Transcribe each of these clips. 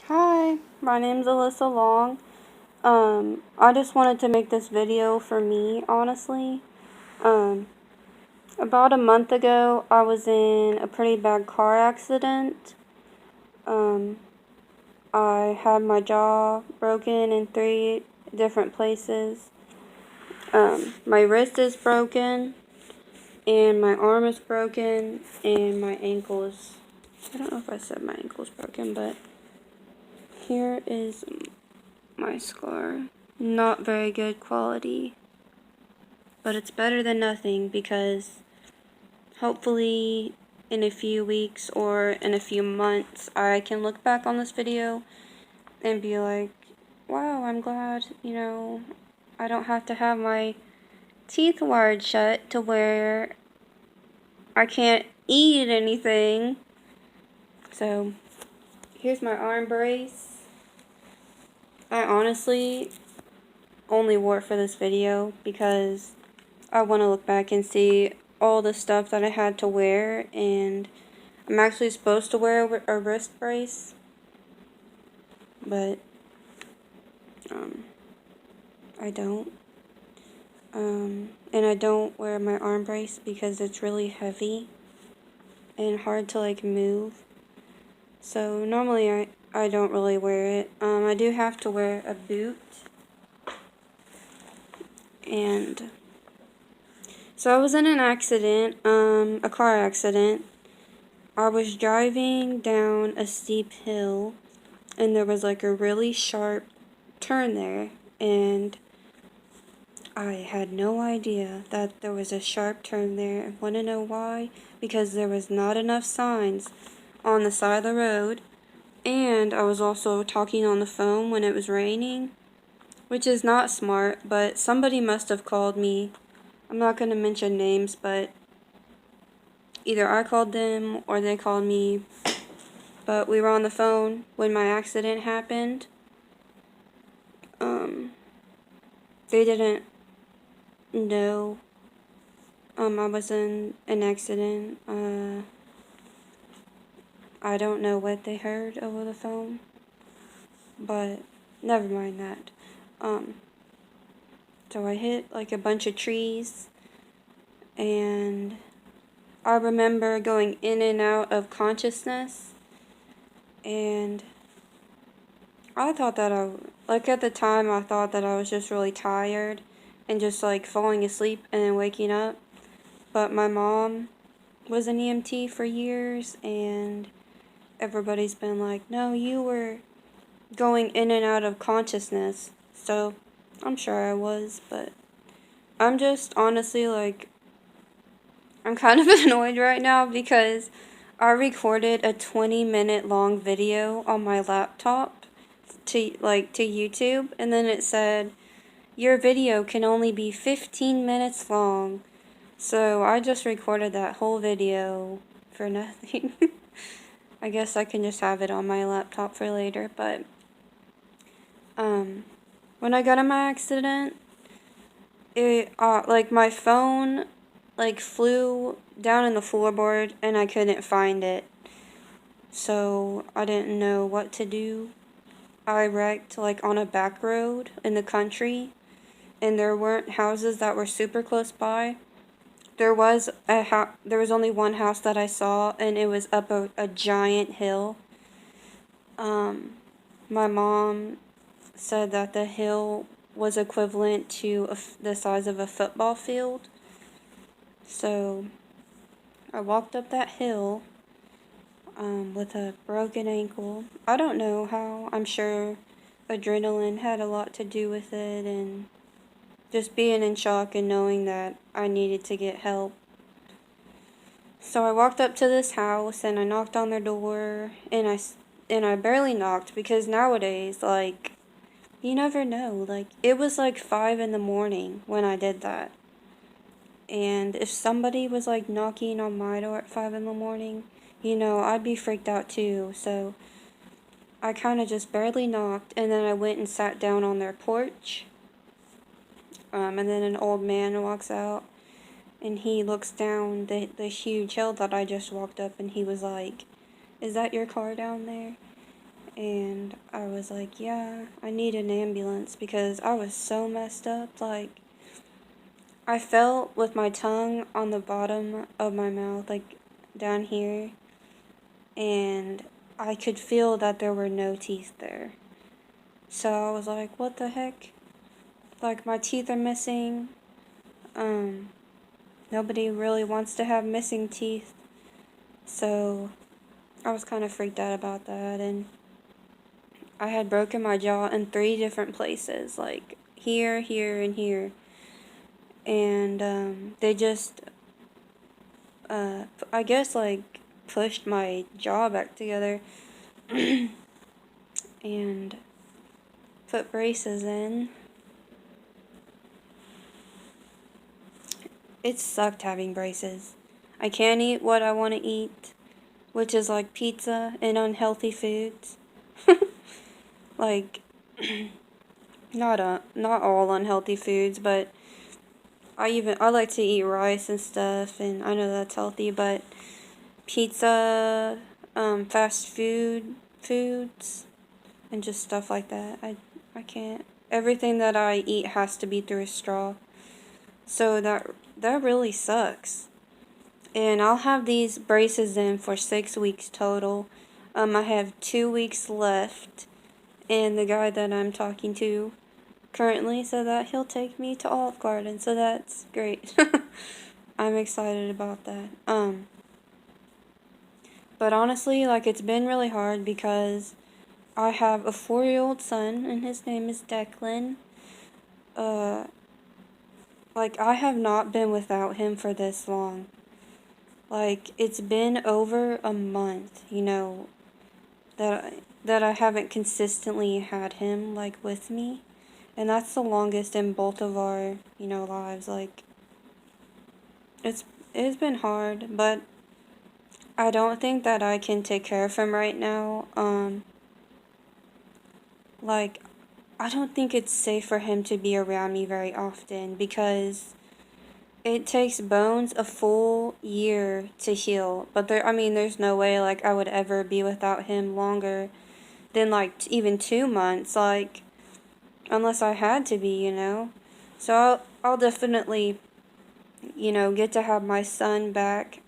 Hi, my name's Alyssa Long. I just wanted to make this video for me, honestly. Um, about a month ago, I was in a pretty bad car accident. Um, I had my jaw broken in 3 different places. My wrist is broken, and my arm is broken, and my ankle is, I don't know if I said my ankle's broken, but here is my scar. Not very good quality, but it's better than nothing because hopefully in a few weeks or in a few months I can look back on this video and be like, wow, I'm glad, I don't have to have my teeth wired shut to where I can't eat anything. So here's my arm brace. I honestly only wore it for this video because I want to look back and see all the stuff that I had to wear, and I'm actually supposed to wear a wrist brace, but I don't. And I don't wear my arm brace because it's really heavy and hard to move. So normally I don't really wear it. I do have to wear a boot, and so I was in an accident, a car accident. I was driving down a steep hill, and there was a really sharp turn there, and I had no idea that there was a sharp turn there. And want to know why? Because there was not enough signs on the side of the road, and I was also talking on the phone when it was raining, which is not smart, but somebody must have called me. I'm not going to mention names, but either I called them or they called me, but we were on the phone when my accident happened. They didn't know I was in an accident. I don't know what they heard over the phone, but never mind that. Um, so I hit a bunch of trees, and I remember going in and out of consciousness, and I thought that at the time, I thought that I was just really tired and just falling asleep and then waking up. But my mom was an EMT for years, and everybody's been like, no, you were going in and out of consciousness. So I'm sure I was, but I'm just honestly I'm kind of annoyed right now because I recorded a 20-minute long video on my laptop to YouTube, and then it said your video can only be 15 minutes long. So I just recorded that whole video for nothing. I guess I can just have it on my laptop for later, but when I got in my accident, it my phone flew down in the floorboard and I couldn't find it. So I didn't know what to do. I wrecked on a back road in the country, and there weren't houses that were super close by. There was there was only one house that I saw, and it was up a giant hill. My mom said that the hill was equivalent to the size of a football field. So I walked up that hill with a broken ankle. I don't know how. I'm sure adrenaline had a lot to do with it, and just being in shock and knowing that I needed to get help. So I walked up to this house and I knocked on their door, and I barely knocked because nowadays you never know. It was 5 in the morning when I did that. And if somebody was knocking on my door at 5 in the morning, I'd be freaked out too. So I kind of just barely knocked, and then I went and sat down on their porch. And then an old man walks out, and he looks down the huge hill that I just walked up, and he was like, "Is that your car down there?" And I was like, yeah, I need an ambulance because I was so messed up. Like, I felt with my tongue on the bottom of my mouth, like down here, and I could feel that there were no teeth there. So I was like, what the heck? Like, my teeth are missing. Nobody really wants to have missing teeth. So I was kind of freaked out about that, and I had broken my jaw in 3 different places, like here, here, and here. And they just, I guess, like, pushed my jaw back together and put braces in. It sucked having braces. I can't eat what I want to eat, which is like pizza and unhealthy foods. Like, not all unhealthy foods, but I like to eat rice and stuff, and I know that's healthy, but pizza, fast foods, and just stuff like that. I can't. Everything that I eat has to be through a straw. So that really sucks. And I'll have these braces in for 6 weeks total. I have 2 weeks left, and the guy that I'm talking to currently said that he'll take me to Olive Garden, so that's great. I'm excited about that. But honestly, like, it's been really hard because I have a 4-year-old son, and his name is Declan. Like, I have not been without him for this long. Like, it's been over a month, that I haven't consistently had him, like, with me. And that's the longest in both of our, lives. Like, it's been hard, but I don't think that I can take care of him right now. Like, I don't think it's safe for him to be around me very often because it takes bones a full year to heal. But there's no way, like, I would ever be without him longer than, like, even 2 months, like, unless I had to be. So I'll definitely, get to have my son back.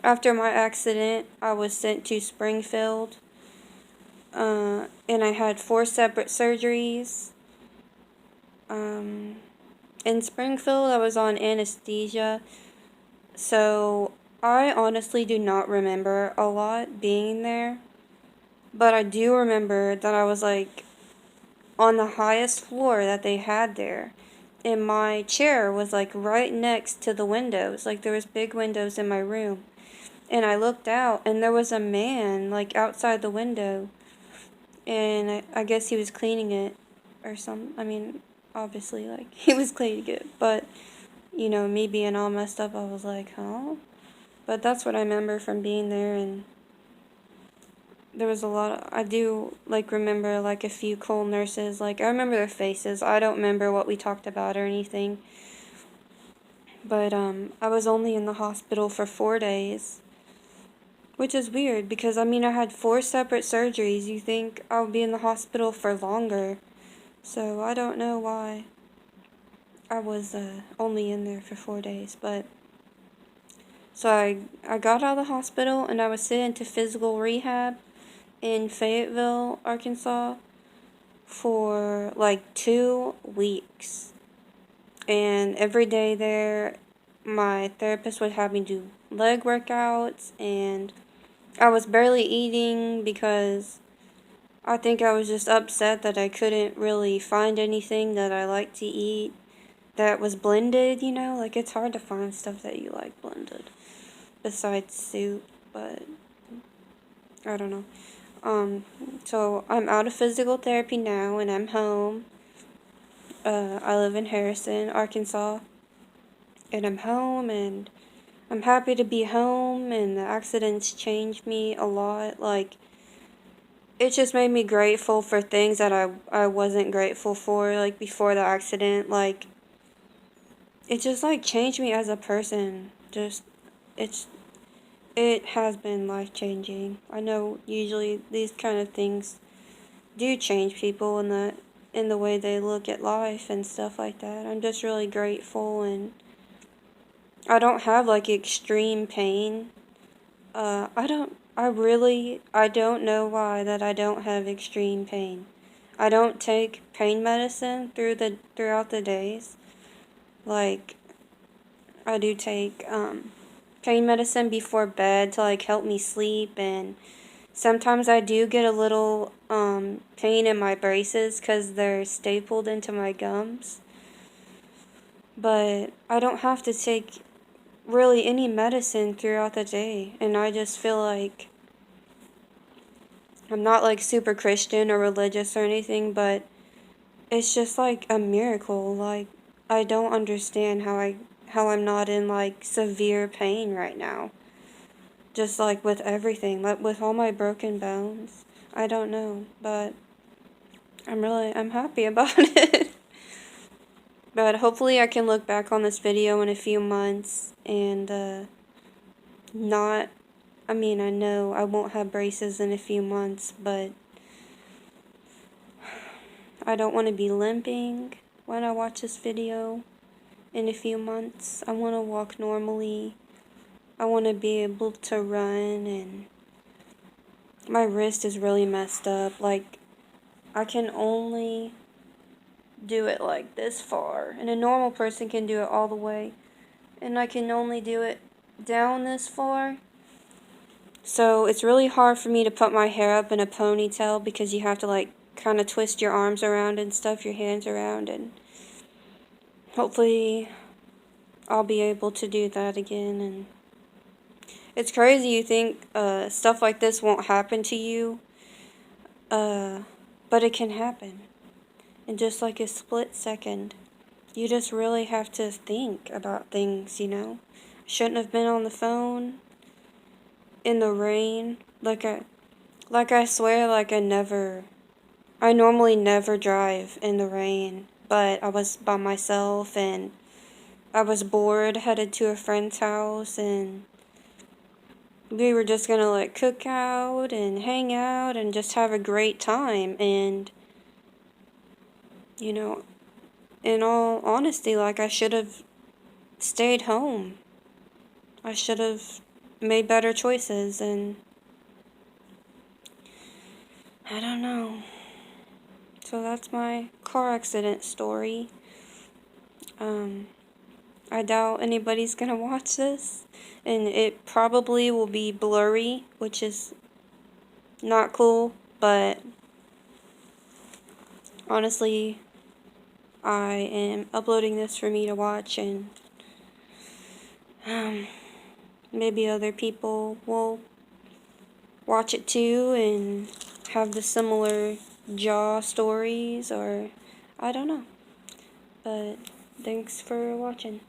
After my accident, I was sent to Springfield, and I had 4 separate surgeries. In Springfield, I was on anesthesia, so I honestly do not remember a lot being there, but I do remember that I was, like, on the highest floor that they had there, and my chair was, like, right next to the windows. Like, there was big windows in my room, and I looked out, and there was a man, like, outside the window, and I guess he was cleaning it or obviously, like, he was cleaning it, but, me being all messed up, I was like, huh? But that's what I remember from being there, and there was I do, like, remember, like, a few cool nurses. Like, I remember their faces. I don't remember what we talked about or anything. But, I was only in the hospital for 4 days, which is weird because, I had 4 separate surgeries. You think I would be in the hospital for longer. So, I don't know why I was, only in there for 4 days, but... So, I got out of the hospital, and I was sent into physical rehab in Fayetteville, Arkansas, for like 2 weeks. And every day there, my therapist would have me do leg workouts, and I was barely eating because I think I was just upset that I couldn't really find anything that I like to eat that was blended. Like, it's hard to find stuff that you like blended besides soup, but I don't know. So I'm out of physical therapy now, and I'm home. I live in Harrison, Arkansas, and I'm home, and I'm happy to be home, and the accidents changed me a lot. Like, it just made me grateful for things that I wasn't grateful for, like, before the accident. Like, it just, like, changed me as a person. It's it has been life-changing. I know usually these kind of things do change people in the way they look at life and stuff like that. I'm just really grateful, and I don't have like extreme pain. I don't know why that I don't have extreme pain. I don't take pain medicine throughout the days. Like, I do take, pain medicine before bed to, like, help me sleep, and sometimes I do get a little, pain in my braces because they're stapled into my gums. But I don't have to take really any medicine throughout the day, and I just feel like I'm not like super Christian or religious or anything, but it's just like a miracle. Like, I don't understand how I'm not in like severe pain right now. Just like with everything, like with all my broken bones. I don't know, but I'm happy about it. But hopefully I can look back on this video in a few months and not I mean, I know I won't have braces in a few months, but I don't want to be limping when I watch this video in a few months. I want to walk normally. I want to be able to run, and my wrist is really messed up. Like, I can only do it like this far, and a normal person can do it all the way, and I can only do it down this far. So it's really hard for me to put my hair up in a ponytail because you have to like kind of twist your arms around and stuff, your hands around, and hopefully I'll be able to do that again. And it's crazy you think stuff like this won't happen to you, but it can happen in just like a split second. You just really have to think about things, you know? Shouldn't have been on the phone in the rain. I swear, like I normally never drive in the rain, but I was by myself and I was bored, headed to a friend's house, and we were just gonna like cook out and hang out and just have a great time. And, you know, in all honesty, like I should have stayed home. I should have made better choices, and I don't know. So that's my car accident story. I doubt anybody's gonna watch this, and it probably will be blurry, which is not cool, but honestly, I am uploading this for me to watch, and maybe other people will watch it too and have the similar jaw stories, or I don't know. But thanks for watching.